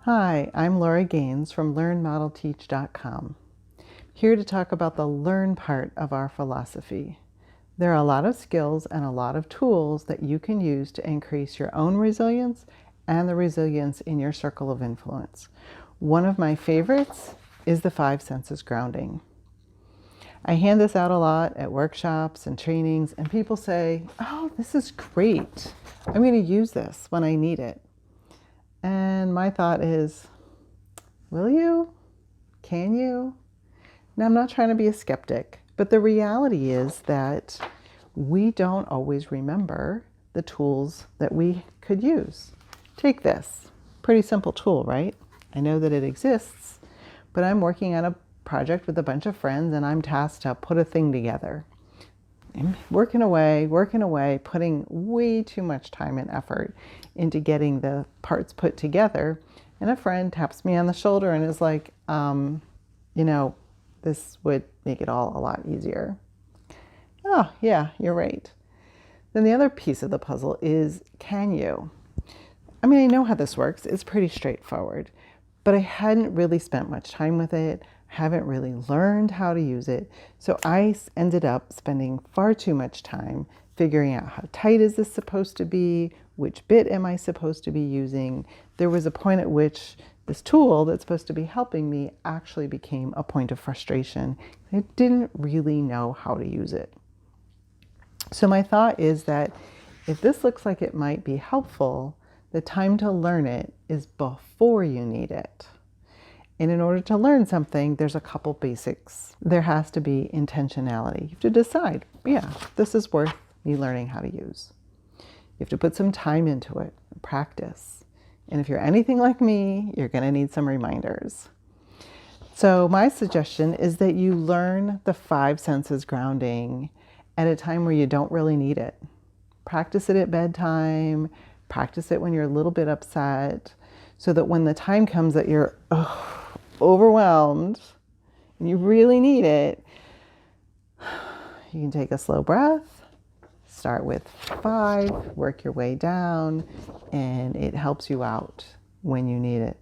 Hi, I'm Laura Gaines from LearnModelTeach.com, here to talk about the learn part of our philosophy. There are a lot of skills and a lot of tools that you can use to increase your own resilience and the resilience in your circle of influence. One of my favorites is the 5 senses grounding. I hand this out a lot at workshops and trainings, and people say, "Oh, this is great. I'm going to use this when I need it." And my thought is, will you? Can you? Now, I'm not trying to be a skeptic, but the reality is that we don't always remember the tools that we could use. Take this. Pretty simple tool, right? I know that it exists, but I'm working on a project with a bunch of friends and I'm tasked to put a thing together. I'm working away, putting way too much time and effort into getting the parts put together. And a friend taps me on the shoulder and is like, this would make it all a lot easier. Oh, yeah, you're right. Then the other piece of the puzzle is, can you? I mean, I know how this works. It's pretty straightforward, but I hadn't really spent much time with it. Haven't really learned how to use it. So I ended up spending far too much time figuring out how tight is this supposed to be? Which bit am I supposed to be using? There was a point at which this tool that's supposed to be helping me actually became a point of frustration. I didn't really know how to use it. So my thought is that if this looks like it might be helpful, the time to learn it is before you need it. And in order to learn something, there's a couple basics. There has to be intentionality. You have to decide, yeah, this is worth me learning how to use. You have to put some time into it, practice. And if you're anything like me, you're going to need some reminders. So my suggestion is that you learn the 5 senses grounding at a time where you don't really need it. Practice it at bedtime. Practice it when you're a little bit upset, so that when the time comes that you're overwhelmed and you really need it, you can take a slow breath, start with 5, work your way down, and it helps you out when you need it.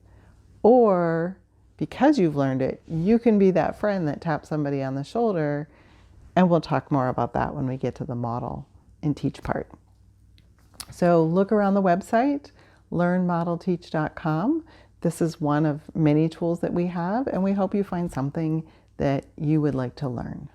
Or because you've learned it, you can be that friend that taps somebody on the shoulder, and we'll talk more about that when we get to the model and teach part. So look around the website, LearnModelTeach.com. This is one of many tools that we have, and we hope you find something that you would like to learn.